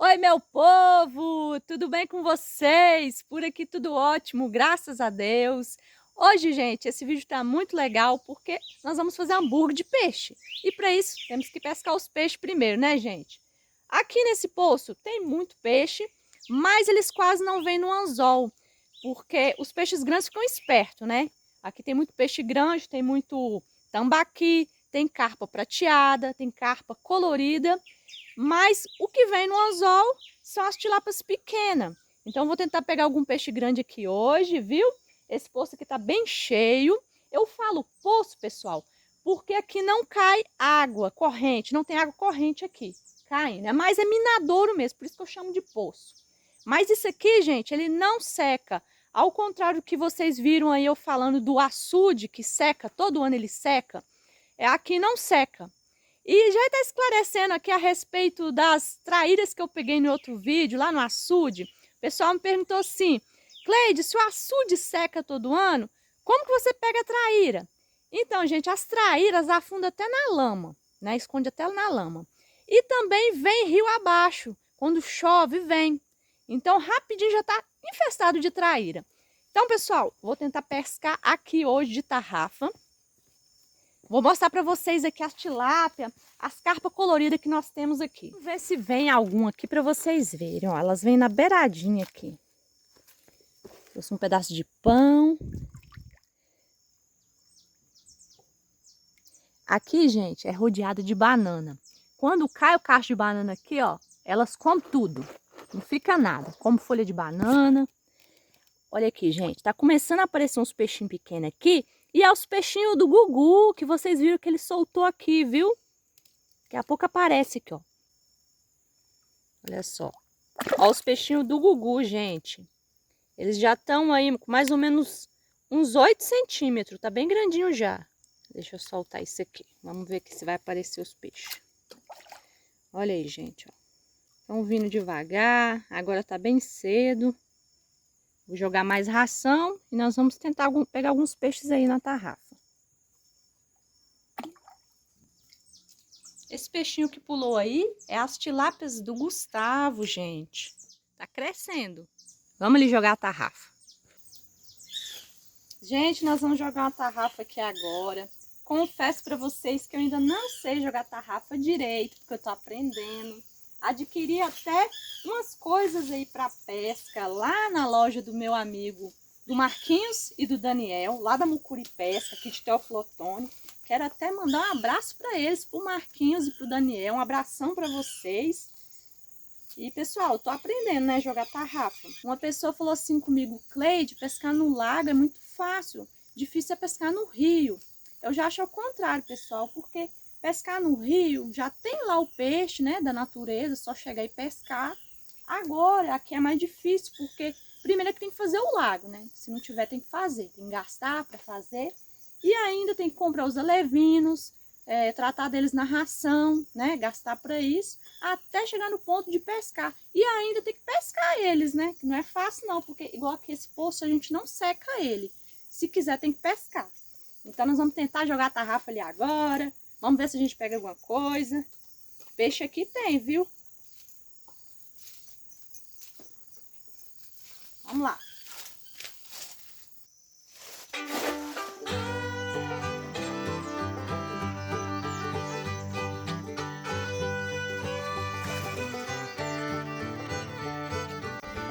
Oi, meu povo! Tudo bem com vocês? Por aqui tudo ótimo, graças a Deus. Hoje, gente, esse vídeo tá muito legal porque nós vamos fazer hambúrguer de peixe. E para isso, temos que pescar os peixes primeiro, né, gente? Aqui nesse poço tem muito peixe, mas eles quase não vêm no anzol, porque os peixes grandes ficam espertos, né? Aqui tem muito peixe grande, tem muito tambaqui, tem carpa prateada, tem carpa colorida. Mas o que vem no anzol são as tilápias pequenas. Então, vou tentar pegar algum peixe grande aqui hoje, viu? Esse poço aqui tá bem cheio. Eu falo poço, pessoal, porque aqui não cai água corrente. Não tem água corrente aqui caindo. É mais minadouro mesmo, por isso que eu chamo de poço. Mas isso aqui, gente, ele não seca. Ao contrário do que vocês viram aí eu falando do açude, que seca, todo ano ele seca. Aqui não seca. E já está esclarecendo aqui a respeito das traíras que eu peguei no outro vídeo, lá no açude. O pessoal me perguntou assim, Cleide, se o açude seca todo ano, como que você pega a traíra? Então, gente, as traíras afundam até na lama, né? Esconde até na lama. E também vem rio abaixo, quando chove, vem. Então, rapidinho já está infestado de traíra. Então, pessoal, vou tentar pescar aqui hoje de tarrafa. Vou mostrar para vocês aqui as tilápia, as carpas coloridas que nós temos aqui. Vamos ver se vem algum aqui para vocês verem. Ó, elas vêm na beiradinha aqui. Trouxe um pedaço de pão. Aqui, gente, é rodeado de banana. Quando cai o cacho de banana aqui, ó, elas comem tudo. Não fica nada. Como folha de banana. Olha aqui, gente. Tá começando a aparecer uns peixinhos pequenos aqui. E é os peixinhos do Gugu, que vocês viram que ele soltou aqui, viu? Daqui a pouco aparece aqui, ó. Olha só. Ó os peixinhos do Gugu, gente. Eles já estão aí com mais ou menos uns 8 centímetros. Tá bem grandinho já. Deixa eu soltar isso aqui. Vamos ver aqui se vai aparecer os peixes. Olha aí, gente, ó. Estão vindo devagar. Agora tá bem cedo. Vou jogar mais ração e nós vamos tentar pegar alguns peixes aí na tarrafa. Esse peixinho que pulou aí é as tilápias do Gustavo, gente. Tá crescendo. Vamos ali jogar a tarrafa. Gente, nós vamos jogar uma tarrafa aqui agora. Confesso para vocês que eu ainda não sei jogar tarrafa direito, porque eu tô aprendendo. Adquiri até umas coisas aí para pesca lá na loja do meu amigo, do Marquinhos e do Daniel, lá da Mucuri Pesca, aqui de Teófilo Otoni. Quero até mandar um abraço para eles, pro Marquinhos e pro Daniel, um abração para vocês. E pessoal, eu tô aprendendo, né, jogar tarrafa. Uma pessoa falou assim comigo, Cleide, pescar no lago é muito fácil, difícil é pescar no rio. Eu já acho ao contrário, pessoal, porque pescar no rio, já tem lá o peixe, né, da natureza, só chegar e pescar. Agora, aqui é mais difícil, porque primeiro é que tem que fazer o lago, né? Se não tiver, tem que fazer, tem que gastar para fazer. E ainda tem que comprar os alevinos, tratar deles na ração, né, gastar para isso, até chegar no ponto de pescar. E ainda tem que pescar eles, né, que não é fácil não, porque igual aqui esse poço a gente não seca ele. Se quiser, tem que pescar. Então, nós vamos tentar jogar a tarrafa ali agora. Vamos ver se a gente pega alguma coisa. Peixe aqui tem, viu? Vamos lá.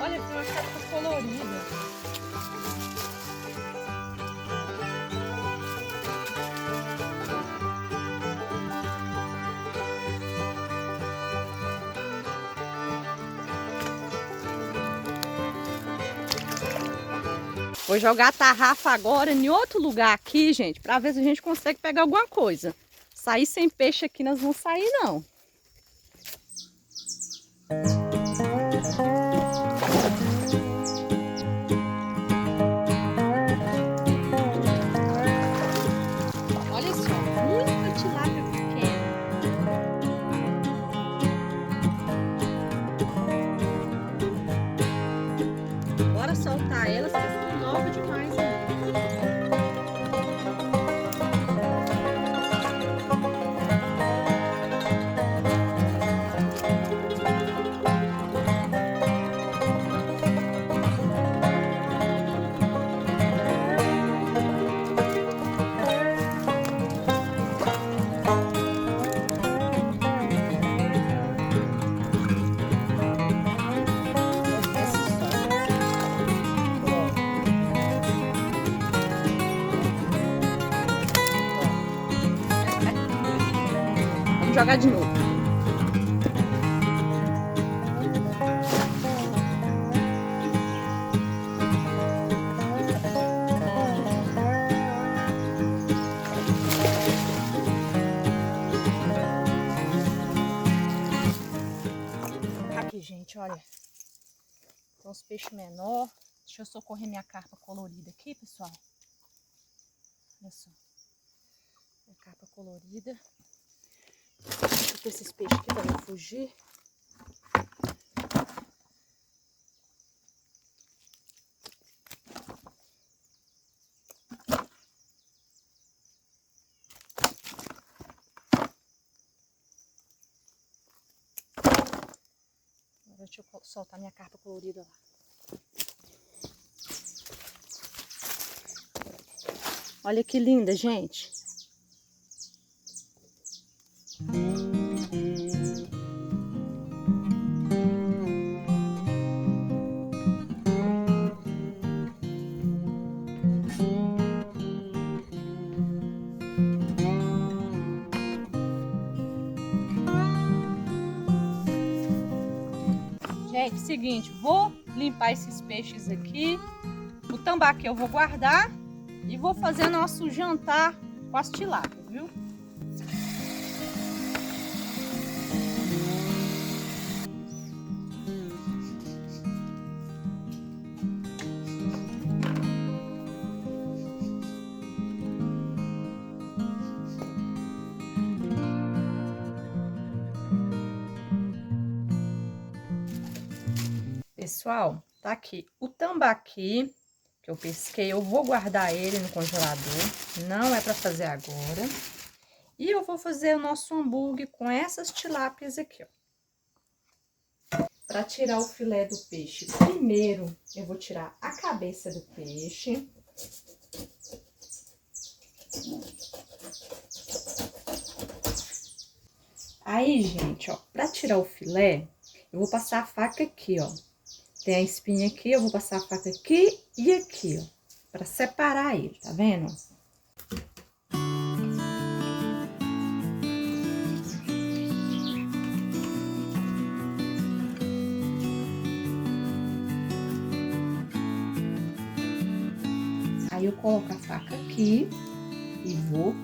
Olha, tem uma carpa colorida. Vou jogar a tarrafa agora em outro lugar aqui, gente, para ver se a gente consegue pegar alguma coisa. Sair sem peixe aqui nós não sair, não. Olha só, muita tilápia pequena. Bora soltar elas, que estão novas demais ainda. Vamos jogar de novo. Aqui, gente, olha. Tem uns peixes menores. Deixa eu socorrer minha carpa colorida aqui, pessoal. Olha só. Minha carpa colorida. Deixa eu ter esses peixes aqui para não fugir. Agora deixa eu soltar minha carpa colorida lá. Olha que linda, gente. Gente, seguinte, vou limpar esses peixes aqui. O tambaqui eu vou guardar e vou fazer nosso jantar com as tilápias, viu? Pessoal, tá aqui o tambaqui que eu pesquei. Eu vou guardar ele no congelador, não é para fazer agora. E eu vou fazer o nosso hambúrguer com essas tilápias aqui, ó. Para tirar o filé do peixe, primeiro eu vou tirar a cabeça do peixe. Aí, gente, ó, para tirar o filé, eu vou passar a faca aqui, ó. Tem a espinha aqui, eu vou passar a faca aqui e aqui, ó, para separar ele, tá vendo? Aí eu coloco a faca aqui e vou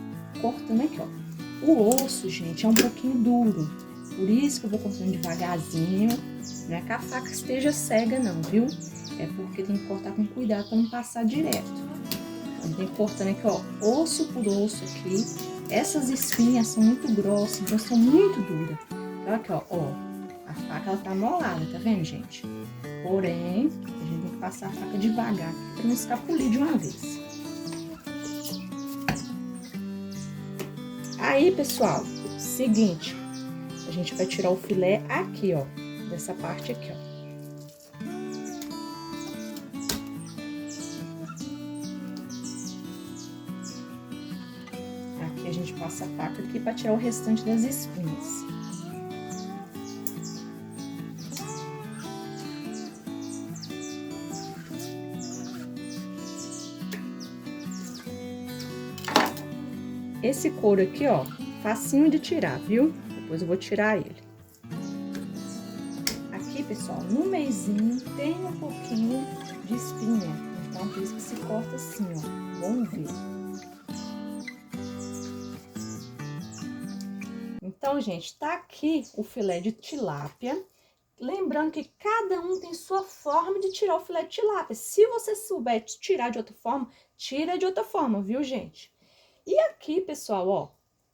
cortando aqui, ó. O osso, gente, é um pouquinho duro, por isso que eu vou cortando devagarzinho. Não é que a faca esteja cega não, viu? É porque tem que cortar com cuidado para não passar direto. Então, tem que ir cortando aqui, ó, osso por osso aqui. Essas espinhas são muito grossas, então são muito duras. Então aqui, ó, a faca ela tá molada, tá vendo, gente? Porém, a gente tem que passar a faca devagar para não escapulir de uma vez. Aí, pessoal, seguinte, a gente vai tirar o filé aqui, ó, dessa parte aqui, ó. Aqui a gente passa a faca aqui para tirar o restante das espinhas. Esse couro aqui, ó, facinho de tirar, viu? Depois eu vou tirar ele. Aqui, pessoal, no meizinho tem um pouquinho de espinha. Então, por isso que se corta assim, ó. Vamos ver. Então, gente, tá aqui o filé de tilápia. Lembrando que cada um tem sua forma de tirar o filé de tilápia. Se você souber tirar de outra forma, tira de outra forma, viu, gente? E aqui, pessoal, ó,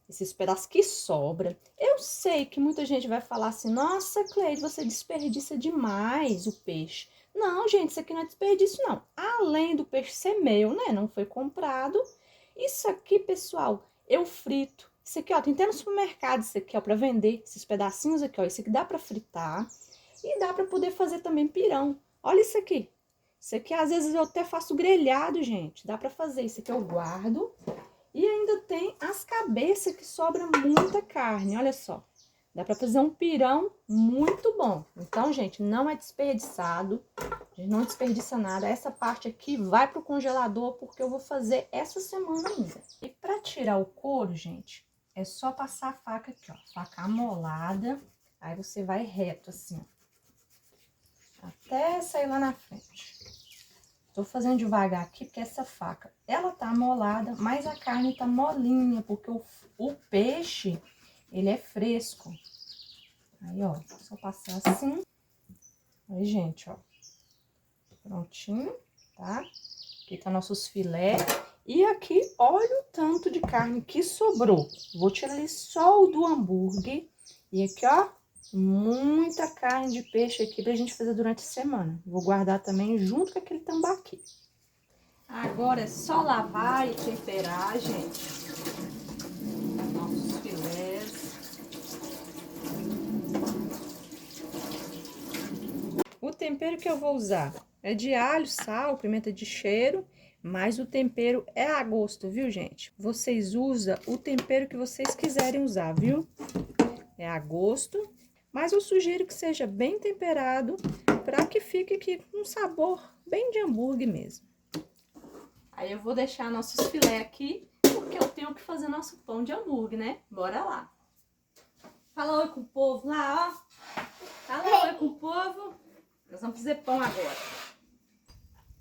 esses pedaços que sobra. Eu sei que muita gente vai falar assim, nossa, Cleide, você desperdiça demais o peixe. Não, gente, isso aqui não é desperdício, não. Além do peixe ser meu, né, não foi comprado. Isso aqui, pessoal, eu frito. Isso aqui, ó, tem até no supermercado, isso aqui, ó, pra vender. Esses pedacinhos aqui, ó, isso aqui dá pra fritar. E dá pra poder fazer também pirão. Olha isso aqui. Isso aqui, às vezes, eu até faço grelhado, gente. Dá pra fazer. Isso aqui eu guardo. E ainda tem as cabeças que sobra muita carne, olha só. Dá pra fazer um pirão muito bom. Então, gente, não é desperdiçado. A gente não desperdiça nada. Essa parte aqui vai pro congelador porque eu vou fazer essa semana ainda. E pra tirar o couro, gente, é só passar a faca aqui, ó. Faca amolada. Aí você vai reto assim, ó. Até sair lá na frente. Tô fazendo devagar aqui, porque essa faca, ela tá amolada, mas a carne tá molinha, porque o peixe, ele é fresco. Aí, ó, só passar assim. Aí, gente, ó. Prontinho, tá? Aqui tá nossos filé. E aqui, olha o tanto de carne que sobrou. Vou tirar ali só o do hambúrguer. E aqui, ó, muita carne de peixe aqui pra gente fazer durante a semana. Vou guardar também junto com aquele tambaqui. Agora é só lavar e temperar, gente. Nossos filés. O tempero que eu vou usar é de alho, sal, pimenta de cheiro, mas o tempero é a gosto, viu, gente? Vocês usam o tempero que vocês quiserem usar, viu? É a gosto, mas eu sugiro que seja bem temperado para que fique aqui com um sabor bem de hambúrguer mesmo. Aí eu vou deixar nossos filé aqui, porque eu tenho que fazer nosso pão de hambúrguer, né? Bora lá. Fala oi com o povo lá, ó. Fala oi com o povo. Nós vamos fazer pão agora.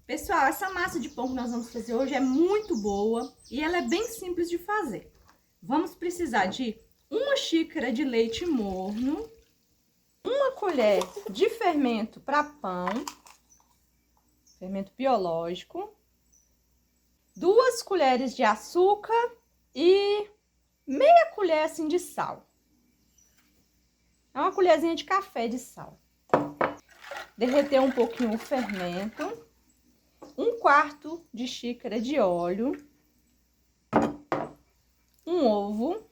Pessoal, essa massa de pão que nós vamos fazer hoje é muito boa e ela é bem simples de fazer. Vamos precisar de 1 xícara de leite morno, 1 colher de fermento para pão, fermento biológico, 2 colheres de açúcar e meia colher assim de sal. É uma colherzinha de café de sal. Derreter um pouquinho o fermento, 1/4 de xícara de óleo, um ovo,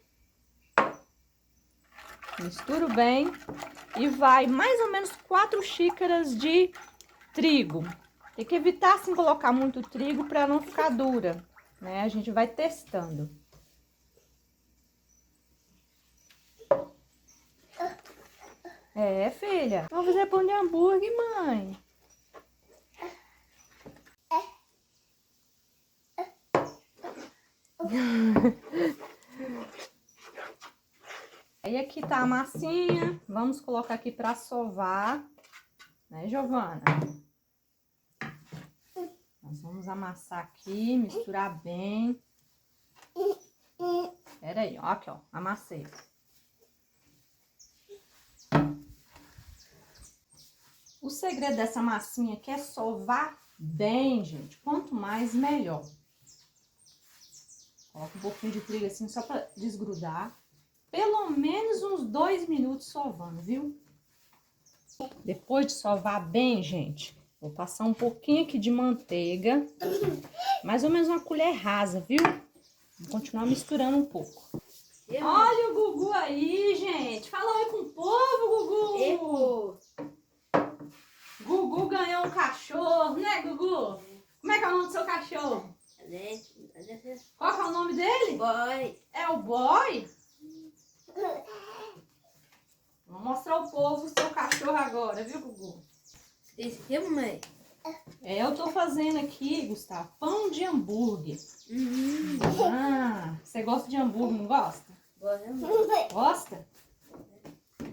misturo bem e vai mais ou menos 4 xícaras de trigo. Tem que evitar assim colocar muito trigo para não ficar dura, né? A gente vai testando. É, filha. Vamos fazer pão de hambúrguer, mãe. Aí aqui tá a massinha. Vamos colocar aqui para sovar, né, Giovana? Nós vamos amassar aqui, misturar bem. Pera aí, ó, aqui, ó, amassei. O segredo dessa massinha aqui é sovar bem, gente. Quanto mais, melhor. Coloca um pouquinho de trigo assim, só pra desgrudar. Pelo menos uns 2 minutos sovando, viu? Depois de sovar bem, gente, vou passar um pouquinho aqui de manteiga. Mais ou menos uma colher rasa, viu? Vou continuar misturando um pouco. Olha o Gugu aí, gente. Fala oi com o povo, Gugu. Gugu ganhou um cachorro, né, Gugu? Como é que é o nome do seu cachorro? Qual que é o nome dele? Boy. É o Boy? Vou mostrar ao povo o seu cachorro agora, viu, Gugu? Esse aqui, mamãe? É, eu tô fazendo aqui, Gustavo, pão de hambúrguer. Ah, você gosta de hambúrguer, não gosta? Gosta?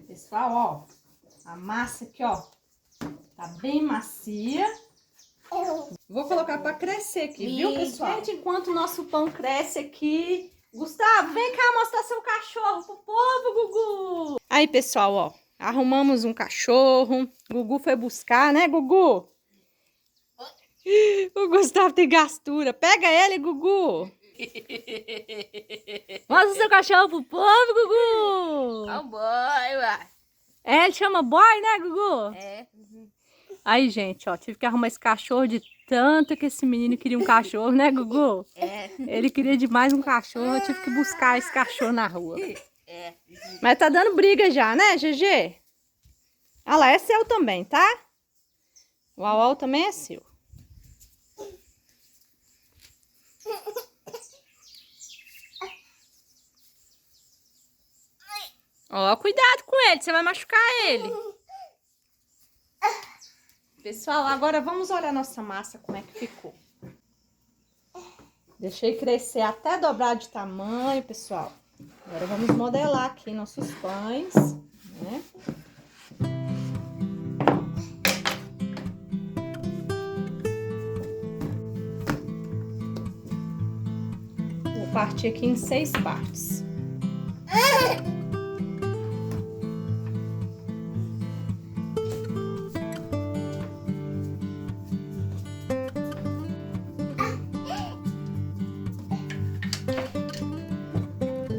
Pessoal, ó, a massa aqui, ó, tá bem macia. Vou colocar pra crescer aqui, viu, pessoal? Gente, enquanto o nosso pão cresce aqui... Gustavo, vem cá mostrar seu cachorro pro povo, Gugu! Aí, pessoal, ó, arrumamos um cachorro. Gugu foi buscar, né, Gugu? O Gustavo tem gastura. Pega ele, Gugu! Mostra seu cachorro pro povo, Gugu! É o boy, ué. É, ele chama Boy, né, Gugu? É. Aí, gente, ó, tive que arrumar esse cachorro de tanto que esse menino queria um cachorro, né, Gugu? É. Ele queria demais um cachorro, eu tive que buscar esse cachorro na rua. É. Mas tá dando briga já, né, GG? Ah lá, é seu também, tá? O Uau também é seu. Ó, cuidado com ele, você vai machucar ele. Pessoal, agora vamos olhar nossa massa, como é que ficou. Deixei crescer até dobrar de tamanho, pessoal. Agora vamos modelar aqui nossos pães, né? Vou partir aqui em 6 partes.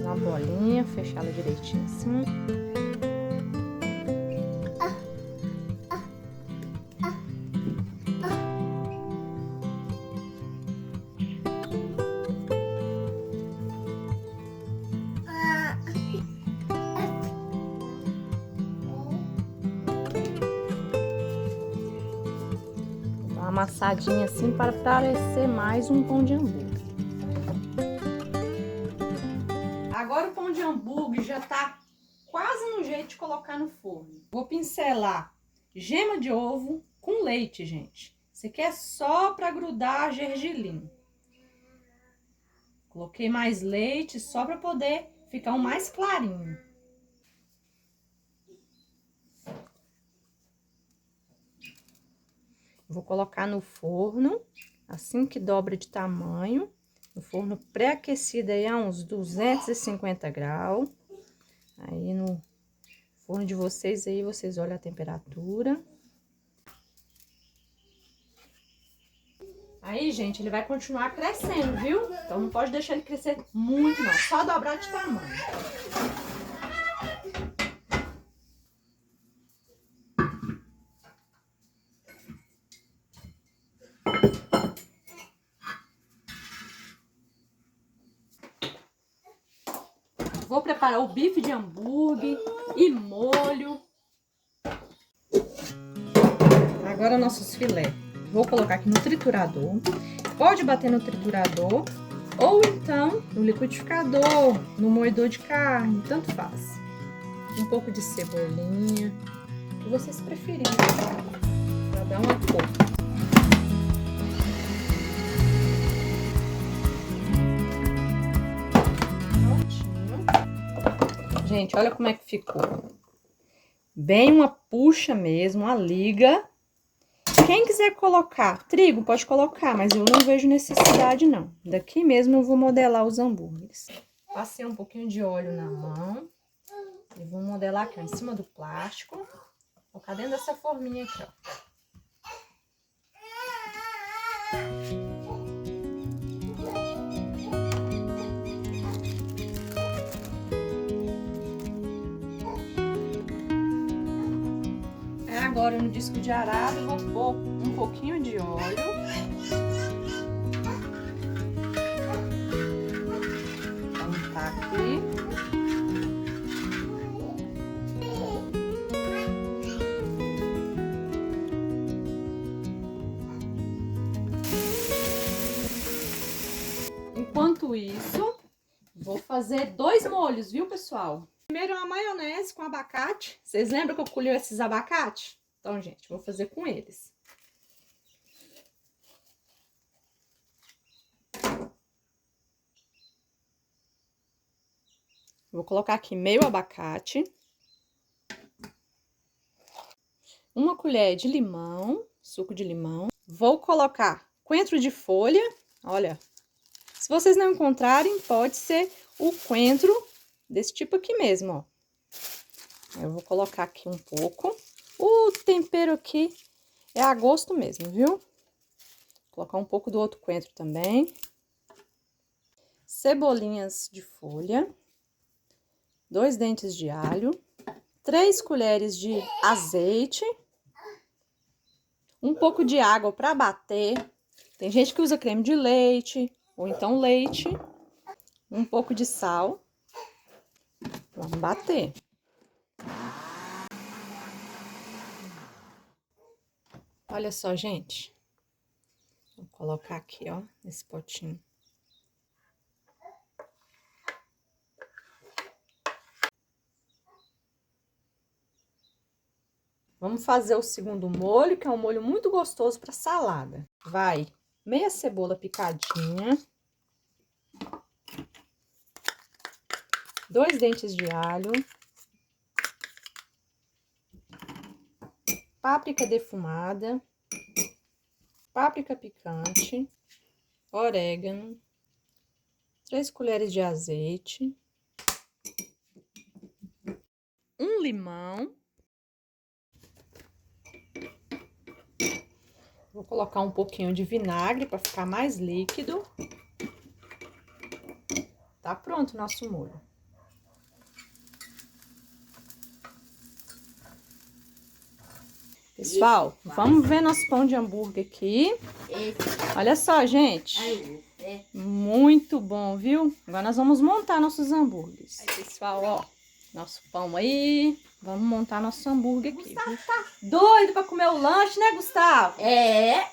Uma bolinha, fechar ela direitinho assim. Uma amassadinha assim para parecer mais um pão de hambúrguer. Agora o pão de hambúrguer já tá quase no jeito de colocar no forno. Vou pincelar gema de ovo com leite, gente. Isso aqui é só para grudar gergelim. Coloquei mais leite só para poder ficar um mais clarinho. Vou colocar no forno, assim que dobra de tamanho, no forno pré-aquecido aí a uns 250 graus. Aí no forno de vocês aí, vocês olham a temperatura. Aí, gente, ele vai continuar crescendo, viu? Então não pode deixar ele crescer muito não, só dobrar de tamanho. Vou preparar o bife de hambúrguer e molho. Agora nossos filé. Vou colocar aqui no triturador. Pode bater no triturador ou então no liquidificador, no moedor de carne, tanto faz. Um pouco de cebolinha, o que vocês preferirem, para dar uma cor. Gente, olha como é que ficou. Bem uma puxa mesmo, uma liga. Quem quiser colocar trigo, pode colocar, mas eu não vejo necessidade, não. Daqui mesmo eu vou modelar os hambúrgueres. Passei um pouquinho de óleo na mão. E vou modelar aqui, ó, em cima do plástico. Vou colocar dentro dessa forminha aqui, ó. Agora no disco de arado eu vou pôr um pouquinho de óleo. Vou untar aqui. Enquanto isso, vou fazer 2 molhos, viu, pessoal? Primeiro uma maionese com abacate. Vocês lembram que eu colhi esses abacates? Então, gente, vou fazer com eles. Vou colocar aqui meio abacate. Uma colher de limão, suco de limão. Vou colocar coentro de folha, olha. Se vocês não encontrarem, pode ser o coentro desse tipo aqui mesmo, ó. Eu vou colocar aqui um pouco. O tempero aqui é a gosto mesmo, viu? Vou colocar um pouco do outro coentro também. Cebolinhas de folha. 2 dentes de alho. 3 colheres de azeite. Um pouco de água para bater. Tem gente que usa creme de leite, ou então leite. Um pouco de sal. Vamos bater. Olha só, gente. Vou colocar aqui, ó, nesse potinho. Vamos fazer o segundo molho, que é um molho muito gostoso para salada. Vai meia cebola picadinha. 2 dentes de alho, páprica defumada, páprica picante, orégano, 3 colheres de azeite, 1 limão. Vou colocar um pouquinho de vinagre para ficar mais líquido. Tá pronto o nosso molho. Pessoal, vamos ver nosso pão de hambúrguer aqui. Olha só, gente. Muito bom, viu? Agora nós vamos montar nossos hambúrgueres. Aí, pessoal, ó. Nosso pão aí. Vamos montar nosso hambúrguer aqui. Gustavo tá doido pra comer o lanche, né, Gustavo? É.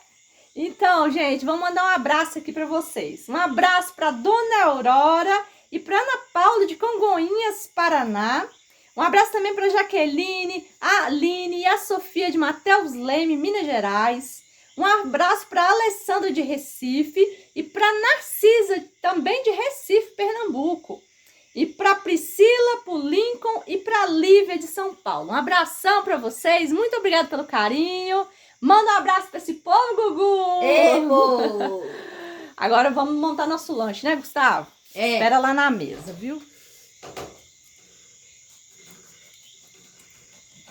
Então, gente, vamos mandar um abraço aqui pra vocês. Um abraço pra Dona Aurora e pra Ana Paula de Congonhas, Paraná. Um abraço também pra Jaqueline, a Aline e a Sofia de Mateus Leme, Minas Gerais. Um abraço pra Alessandra de Recife e pra Narcisa, também de Recife, Pernambuco. E pra Priscila, pro Lincoln e pra Lívia de São Paulo. Um abração pra vocês, muito obrigada pelo carinho. Manda um abraço pra esse povo, Gugu! Errou! Agora vamos montar nosso lanche, né, Gustavo? É. Espera lá na mesa, viu?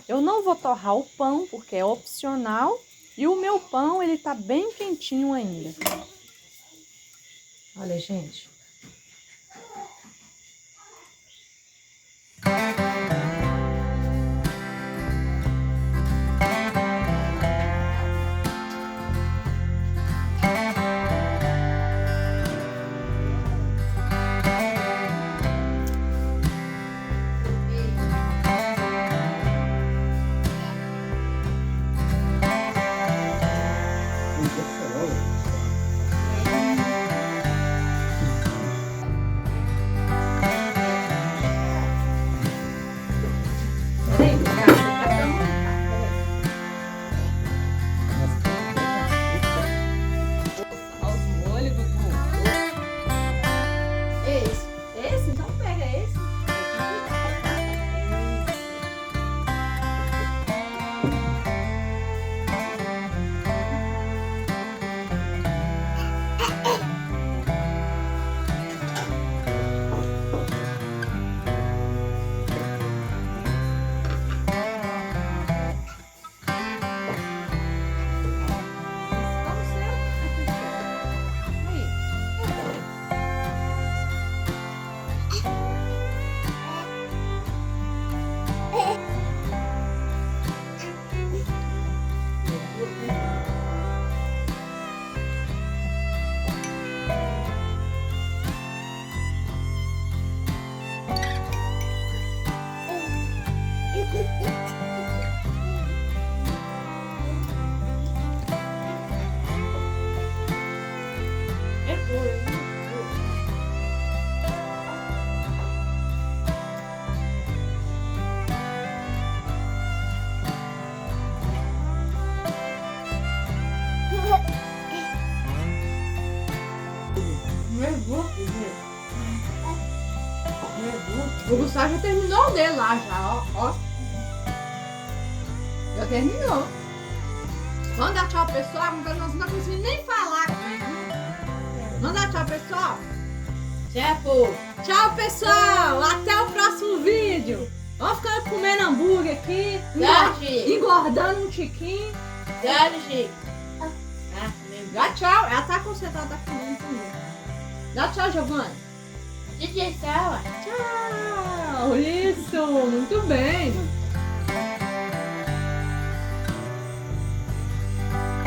Eu não vou torrar o pão, porque é opcional. E o meu pão, ele tá bem quentinho ainda. Olha, gente. O Gustavo já terminou o dele lá, já, ó. Já terminou. Vamos dar tchau, pessoal, porque nós não conseguimos nem falar aqui. Vamos dar tchau, pessoal. Tchau, pessoal. Até o próximo vídeo. Vamos ficar comendo hambúrguer aqui. Engordando um tiquinho. Dá tchau. Ela tá concentrada, tá comendo também. Dá tchau, Giovana. Tchau. Isso. Muito bem.